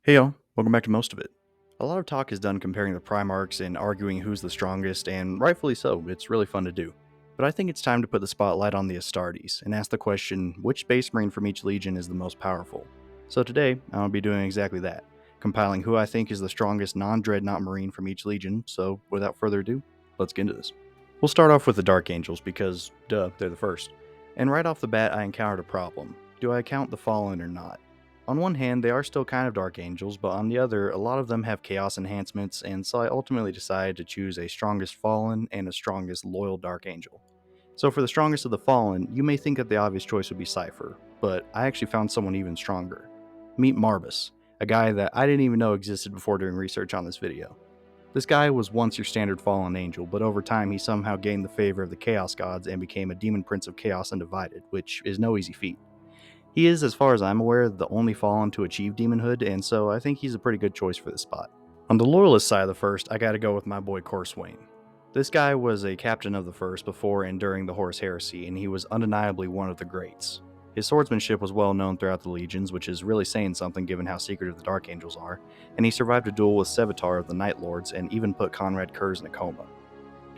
Hey y'all, welcome back to Most of It. A lot of talk is done comparing the Primarchs and arguing who's the strongest, and rightfully so, it's really fun to do. But I think it's time to put the spotlight on the Astartes and ask the question, which Space Marine from each Legion is the most powerful? So today, I'm going to be doing exactly that, compiling who I think is the strongest non-Dreadnought Marine from each Legion, so without further ado, let's get into this. We'll start off with the Dark Angels because, duh, they're the first. And right off the bat, I encountered a problem. Do I count the Fallen or not? On one hand, they are still kind of Dark Angels, but on the other, a lot of them have Chaos enhancements, and so I ultimately decided to choose a strongest Fallen and a strongest Loyal Dark Angel. So for the strongest of the Fallen, you may think that the obvious choice would be Cypher, but I actually found someone even stronger. Meet Marbus, a guy that I didn't even know existed before doing research on this video. This guy was once your standard Fallen Angel, but over time he somehow gained the favor of the Chaos Gods and became a Demon Prince of Chaos Undivided, which is no easy feat. He is, as far as I'm aware, the only Fallen to achieve Demonhood, and so I think he's a pretty good choice for this spot. On the Loyalist side of the first, I gotta go with my boy Corswain. This guy was a captain of the first before and during the Horus Heresy, and he was undeniably one of the greats. His swordsmanship was well known throughout the legions, which is really saying something given how secretive the Dark Angels are, and he survived a duel with Sevatar of the Night Lords and even put Conrad Kurz in a coma.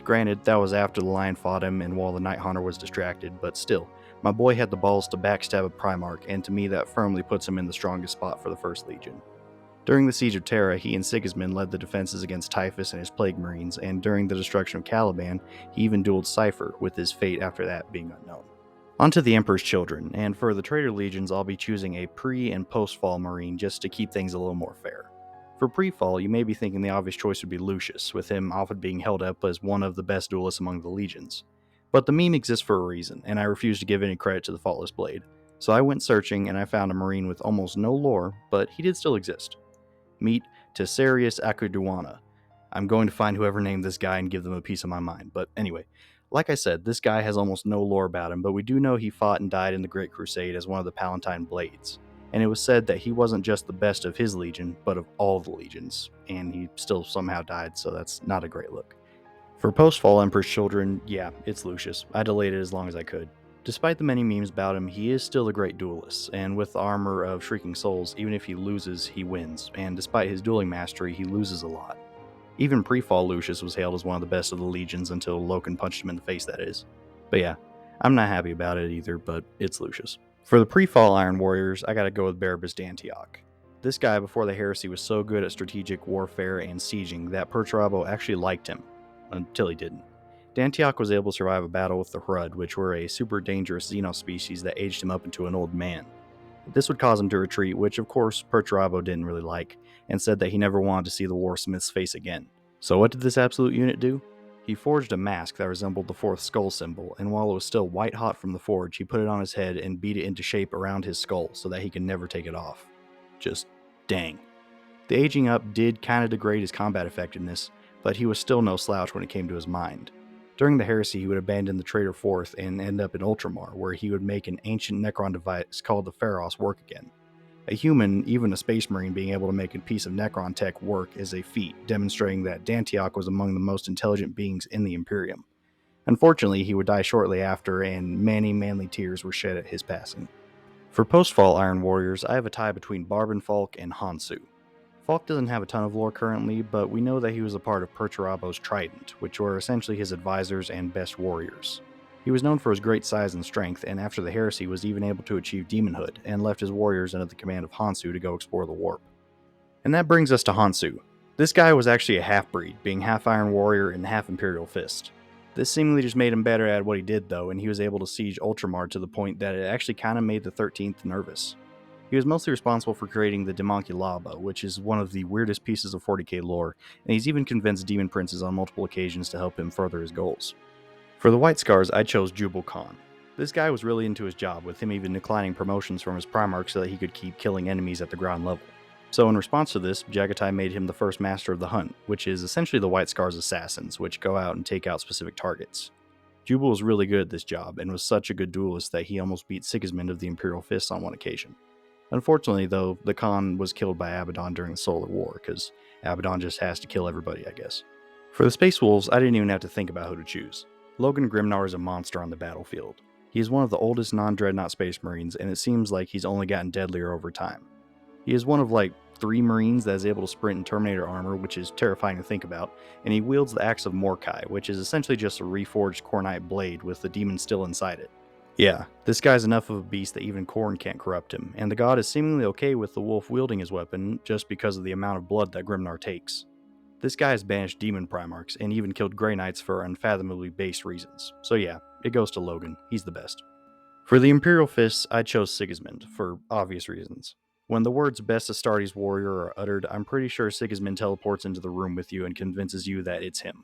Granted, that was after the Lion fought him and while the Night Hunter was distracted, but still, my boy had the balls to backstab a Primarch, and to me that firmly puts him in the strongest spot for the First Legion. During the Siege of Terra, he and Sigismund led the defenses against Typhus and his Plague Marines, and during the destruction of Caliban, he even dueled Cypher, with his fate after that being unknown. On to the Emperor's Children, and for the Traitor Legions, I'll be choosing a pre- and post-fall Marine just to keep things a little more fair. For pre-fall, you may be thinking the obvious choice would be Lucius, with him often being held up as one of the best duelists among the legions. But the meme exists for a reason, and I refuse to give any credit to the Faultless Blade. So I went searching and I found a Marine with almost no lore, but he did still exist. Meet Tessarius Acerduana. I'm going to find whoever named this guy and give them a piece of my mind, but anyway. Like I said, this guy has almost no lore about him, but we do know he fought and died in the Great Crusade as one of the Palatine Blades. And it was said that he wasn't just the best of his legion, but of all the legions, and he still somehow died, so that's not a great look. For post-fall Emperor's Children, yeah, it's Lucius. I delayed it as long as I could. Despite the many memes about him, he is still a great duelist, and with the armor of Shrieking Souls, even if he loses, he wins, and despite his dueling mastery, he loses a lot. Even pre-fall Lucius was hailed as one of the best of the legions until Loken punched him in the face, that is. But yeah, I'm not happy about it either, but it's Lucius. For the pre-fall Iron Warriors, I gotta go with Barabbas D'Antioch. This guy before the heresy was so good at strategic warfare and sieging that Perturabo actually liked him, until he didn't. D'Antioch was able to survive a battle with the Hrud, which were a super dangerous Xeno species that aged him up into an old man. This would cause him to retreat, which of course Perturabo didn't really like, and said that he never wanted to see the Warsmith's face again. So what did this absolute unit do? He forged a mask that resembled the fourth skull symbol, and while it was still white hot from the forge, he put it on his head and beat it into shape around his skull so that he could never take it off. Just dang. The aging up did kinda degrade his combat effectiveness, but he was still no slouch when it came to his mind. During the heresy, he would abandon the Traitor Fourth and end up in Ultramar, where he would make an ancient Necron device called the Pharos work again. A human, even a space marine, being able to make a piece of Necron tech work is a feat, demonstrating that D'Antioch was among the most intelligent beings in the Imperium. Unfortunately, he would die shortly after, and many manly tears were shed at his passing. For post-fall Iron Warriors, I have a tie between Barban Falk and Hansu. Falk doesn't have a ton of lore currently, but we know that he was a part of Perturabo's Trident, which were essentially his advisors and best warriors. He was known for his great size and strength, and after the heresy was even able to achieve demonhood, and left his warriors under the command of Hansu to go explore the warp. And that brings us to Hansu. This guy was actually a half-breed, being half Iron Warrior and half Imperial Fist. This seemingly just made him better at what he did though, and he was able to siege Ultramar to the point that it actually kinda made the 13th nervous. He was mostly responsible for creating the Demonculaba, which is one of the weirdest pieces of 40k lore, and he's even convinced demon princes on multiple occasions to help him further his goals. For the White Scars, I chose Jubal Khan. This guy was really into his job, with him even declining promotions from his Primarch so that he could keep killing enemies at the ground level. So in response to this, Jagatai made him the first Master of the Hunt, which is essentially the White Scars assassins, which go out and take out specific targets. Jubal was really good at this job, and was such a good duelist that he almost beat Sigismund of the Imperial Fists on one occasion. Unfortunately, though, the Khan was killed by Abaddon during the Solar War, because Abaddon just has to kill everybody, I guess. For the Space Wolves, I didn't even have to think about who to choose. Logan Grimnar is a monster on the battlefield. He is one of the oldest non-Dreadnought Space Marines, and it seems like he's only gotten deadlier over time. He is one of like 3 Marines that is able to sprint in Terminator armor, which is terrifying to think about, and he wields the Axe of Mordkai, which is essentially just a reforged Khornite blade with the demon still inside it. Yeah, this guy's enough of a beast that even Khorne can't corrupt him, and the god is seemingly okay with the wolf wielding his weapon just because of the amount of blood that Grimnar takes. This guy has banished demon Primarchs and even killed Grey Knights for unfathomably base reasons, so yeah, it goes to Logan, he's the best. For the Imperial Fists, I chose Sigismund, for obvious reasons. When the words best Astartes warrior are uttered, I'm pretty sure Sigismund teleports into the room with you and convinces you that it's him.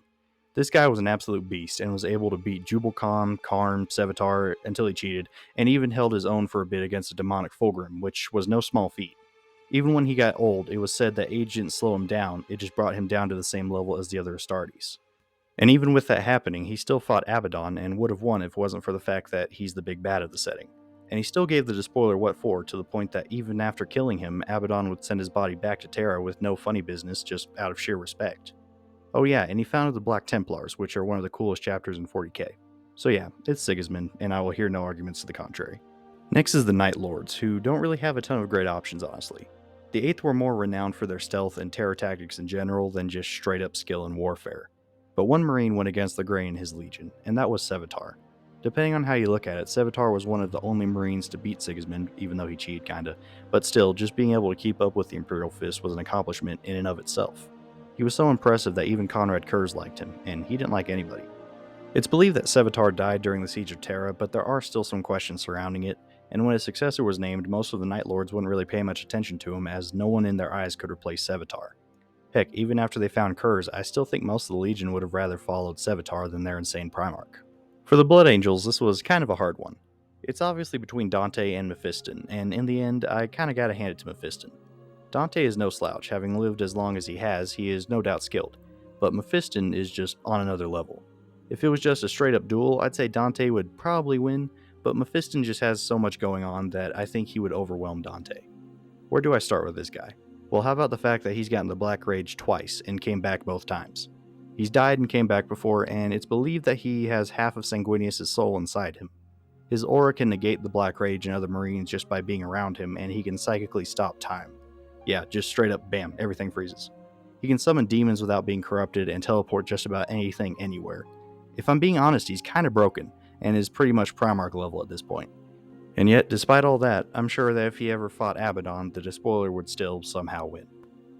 This guy was an absolute beast and was able to beat Jubal Khan, Karn, Sevatar until he cheated, and even held his own for a bit against a demonic Fulgrim, which was no small feat. Even when he got old, it was said that age didn't slow him down, it just brought him down to the same level as the other Astartes. And even with that happening, he still fought Abaddon and would have won if it wasn't for the fact that he's the big bad of the setting. And he still gave the despoiler what for, to the point that even after killing him, Abaddon would send his body back to Terra with no funny business, just out of sheer respect. Oh yeah, and he founded the Black Templars, which are one of the coolest chapters in 40k. So yeah, it's Sigismund, and I will hear no arguments to the contrary. Next is the Night Lords, who don't really have a ton of great options, honestly. The 8th were more renowned for their stealth and terror tactics in general than just straight up skill in warfare. But one Marine went against the grain in his legion, and that was Sevatar. Depending on how you look at it, Sevatar was one of the only Marines to beat Sigismund, even though he cheated kinda, but still, just being able to keep up with the Imperial Fist was an accomplishment in and of itself. He was so impressive that even Conrad Kurz liked him, and he didn't like anybody. It's believed that Sevatar died during the Siege of Terra, but there are still some questions surrounding it, and when his successor was named, most of the Night Lords wouldn't really pay much attention to him, as no one in their eyes could replace Sevatar. Heck, even after they found Kurz, I still think most of the Legion would have rather followed Sevatar than their insane Primarch. For the Blood Angels, this was kind of a hard one. It's obviously between Dante and Mephiston, and in the end, I kinda gotta hand it to Mephiston. Dante is no slouch, having lived as long as he is no doubt skilled, but Mephiston is just on another level. If it was just a straight up duel, I'd say Dante would probably win, but Mephiston just has so much going on that I think he would overwhelm Dante. Where do I start with this guy? Well, how about the fact that he's gotten the Black Rage twice and came back both times? He's died and came back before, and it's believed that he has half of Sanguinius' soul inside him. His aura can negate the Black Rage and other Marines just by being around him, and he can psychically stop time. Yeah, just straight up bam, everything freezes. He can summon demons without being corrupted and teleport just about anything anywhere. If I'm being honest, he's kinda broken, and is pretty much Primarch level at this point. And yet, despite all that, I'm sure that if he ever fought Abaddon, the Despoiler would still somehow win.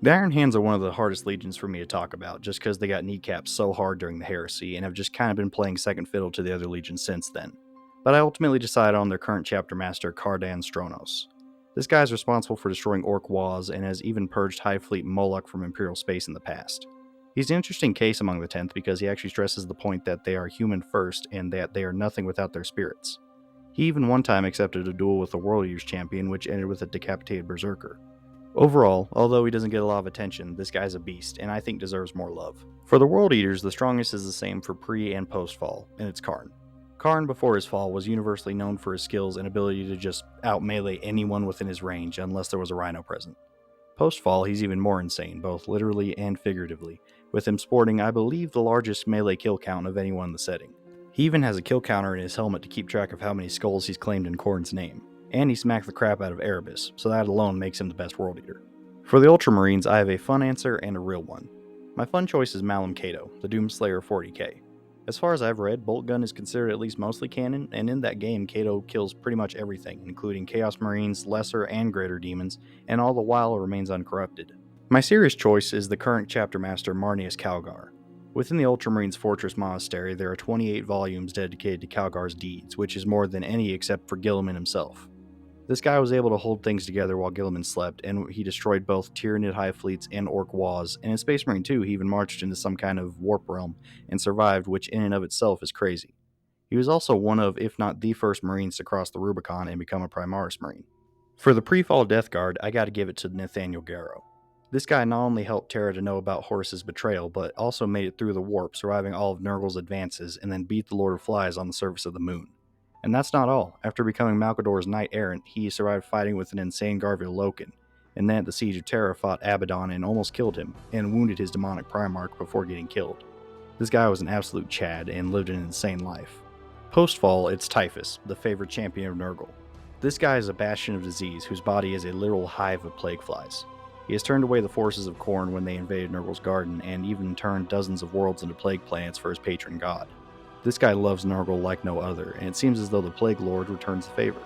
The Iron Hands are one of the hardest legions for me to talk about, just because they got kneecapped so hard during the Heresy, and have just kind of been playing second fiddle to the other legions since then. But I ultimately decided on their current chapter master, Cardan Stronos. This guy is responsible for destroying Orc Waz, and has even purged High Fleet Moloch from Imperial space in the past. He's an interesting case among the 10th because he actually stresses the point that they are human first, and that they are nothing without their spirits. He even one time accepted a duel with the World Eaters champion, which ended with a decapitated berserker. Overall, although he doesn't get a lot of attention, this guy's a beast, and I think deserves more love. For the World Eaters, the strongest is the same for pre- and post-fall, and it's Karn. Karn, before his fall, was universally known for his skills and ability to just out-melee anyone within his range, unless there was a rhino present. Post-fall, he's even more insane, both literally and figuratively, with him sporting, I believe, the largest melee kill count of anyone in the setting. He even has a kill counter in his helmet to keep track of how many skulls he's claimed in Khorne's name. And he smacked the crap out of Erebus, so that alone makes him the best World Eater. For the Ultramarines, I have a fun answer and a real one. My fun choice is Malum Cato, the Doomslayer 40k. As far as I've read, Boltgun is considered at least mostly canon, and in that game, Cato kills pretty much everything, including Chaos Marines, lesser and greater demons, and all the while remains uncorrupted. My serious choice is the current chapter master Marnius Calgar. Within the Ultramarines Fortress Monastery, there are 28 volumes dedicated to Calgar's deeds, which is more than any except for Guilliman himself. This guy was able to hold things together while Guilliman slept, and he destroyed both Tyranid High Fleets and Orc Waz, and in Space Marine 2 he even marched into some kind of warp realm and survived, which in and of itself is crazy. He was also one of, if not the first Marines to cross the Rubicon and become a Primaris Marine. For the pre-fall Death Guard, I gotta give it to Nathaniel Garrow. This guy not only helped Terra to know about Horus's betrayal, but also made it through the warp, surviving all of Nurgle's advances, and then beat the Lord of Flies on the surface of the moon. And that's not all. After becoming Malcador's Knight Errant, he survived fighting with an insane Garviel Loken, and then at the Siege of Terra fought Abaddon and almost killed him, and wounded his demonic Primarch before getting killed. This guy was an absolute Chad and lived an insane life. Post-fall, it's Typhus, the favorite champion of Nurgle. This guy is a bastion of disease whose body is a literal hive of plague flies. He has turned away the forces of Khorne when they invaded Nurgle's garden, and even turned dozens of worlds into plague planets for his patron god. This guy loves Nurgle like no other, and it seems as though the Plague Lord returns the favor.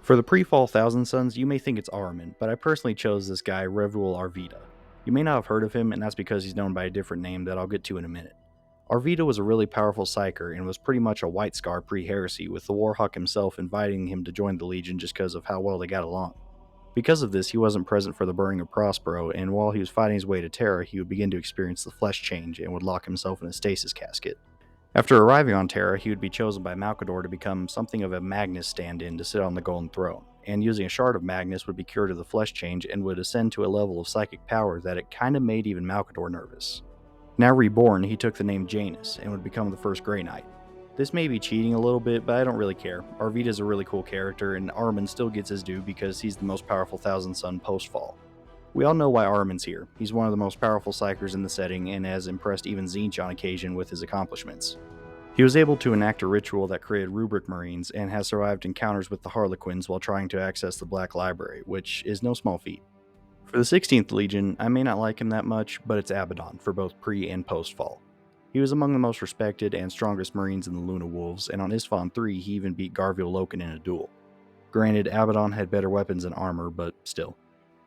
For the pre-fall Thousand Sons, you may think it's Ahriman, but I personally chose this guy, Revuel Arvida. You may not have heard of him, and that's because he's known by a different name that I'll get to in a minute. Arvida was a really powerful psyker and was pretty much a White Scar pre-heresy, with the Warhawk himself inviting him to join the Legion just because of how well they got along. Because of this, he wasn't present for the burning of Prospero, and while he was fighting his way to Terra, he would begin to experience the flesh change and would lock himself in a stasis casket. After arriving on Terra, he would be chosen by Malcador to become something of a Magnus stand-in to sit on the Golden Throne, and using a shard of Magnus would be cured of the flesh change and would ascend to a level of psychic power that it kinda made even Malcador nervous. Now reborn, he took the name Janus and would become the first Grey Knight. This may be cheating a little bit, but I don't really care. Arvida's a really cool character, and Ahriman still gets his due because he's the most powerful Thousand Son post-fall. We all know why Ahriman's here. He's one of the most powerful psychers in the setting and has impressed even Tzeentch on occasion with his accomplishments. He was able to enact a ritual that created rubric marines and has survived encounters with the Harlequins while trying to access the Black Library, which is no small feat. For the 16th Legion, I may not like him that much, but it's Abaddon for both pre- and post-fall. He was among the most respected and strongest marines in the Luna Wolves, and on Isfahan 3 he even beat Garviel Loken in a duel. Granted, Abaddon had better weapons and armor, but still.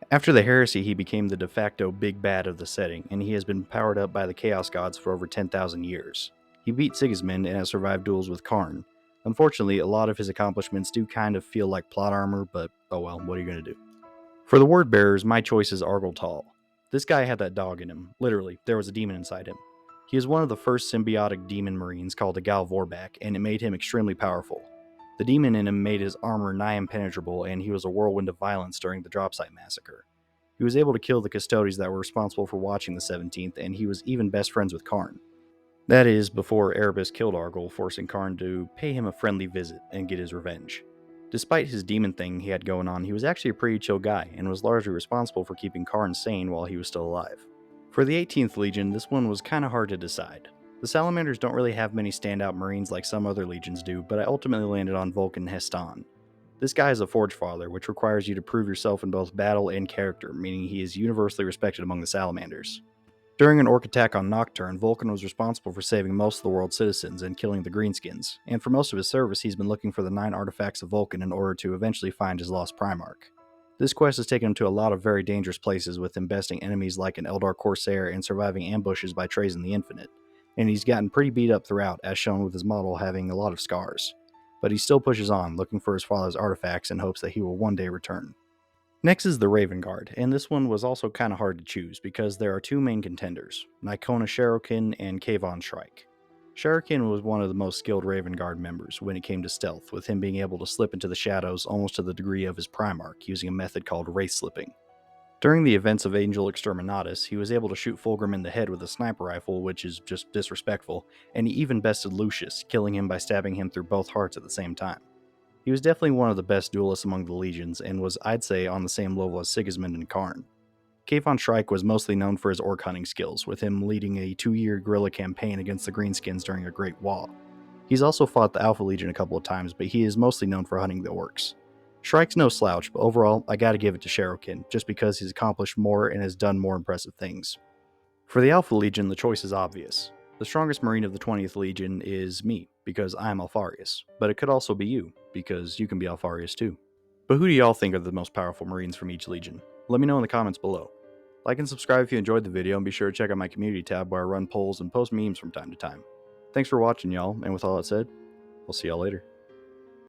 After the heresy, he became the de facto big bad of the setting, and he has been powered up by the Chaos Gods for over 10,000 years. He beat Sigismund and has survived duels with Karn. Unfortunately, a lot of his accomplishments do kind of feel like plot armor, but oh well, what are you going to do? For the Word Bearers, my choice is Argel Tal. This guy had that dog in him. Literally, there was a demon inside him. He is one of the first symbiotic demon marines called a Gal Vorbak, and it made him extremely powerful. The demon in him made his armor nigh impenetrable, and he was a whirlwind of violence during the Dropsite Massacre. He was able to kill the Custodes that were responsible for watching the 17th, and he was even best friends with Karn. That is, before Erebus killed Argel, forcing Karn to pay him a friendly visit and get his revenge. Despite his demon thing he had going on, he was actually a pretty chill guy, and was largely responsible for keeping Karn sane while he was still alive. For the 18th Legion, this one was kinda hard to decide. The Salamanders don't really have many standout marines like some other legions do, but I ultimately landed on Vulcan Heston. This guy is a Forge Father, which requires you to prove yourself in both battle and character, meaning he is universally respected among the Salamanders. During an orc attack on Nocturne, Vulcan was responsible for saving most of the world's citizens and killing the Greenskins, and for most of his service he's been looking for the 9 artifacts of Vulcan in order to eventually find his lost Primarch. This quest has taken him to a lot of very dangerous places, with him besting enemies like an Eldar Corsair and surviving ambushes by Trazyn the Infinite, and he's gotten pretty beat up throughout, as shown with his model having a lot of scars. But he still pushes on, looking for his father's artifacts in hopes that he will one day return. Next is the Raven Guard, and this one was also kinda hard to choose because there are 2 main contenders, Nikona Sherokin and Kayvon Shrike. Sherokin was one of the most skilled Raven Guard members when it came to stealth, with him being able to slip into the shadows almost to the degree of his Primarch, using a method called wraith slipping. During the events of Angel Exterminatus, he was able to shoot Fulgrim in the head with a sniper rifle, which is just disrespectful, and he even bested Lucius, killing him by stabbing him through both hearts at the same time. He was definitely one of the best duelists among the legions, and was, I'd say, on the same level as Sigismund and Karn. Kayvon Shrike was mostly known for his orc hunting skills, with him leading a 2-year guerrilla campaign against the Greenskins during a Great War. He's also fought the Alpha Legion a couple of times, but he is mostly known for hunting the orcs. Shrike's no slouch, but overall, I gotta give it to Sherokin, just because he's accomplished more and has done more impressive things. For the Alpha Legion, the choice is obvious. The strongest Marine of the 20th Legion is me, because I'm Alfarius, but it could also be you, because you can be Alfarius too. But who do y'all think are the most powerful Marines from each Legion? Let me know in the comments below. Like and subscribe if you enjoyed the video, and be sure to check out my community tab where I run polls and post memes from time to time. Thanks for watching, y'all, and with all that said, I'll see y'all later.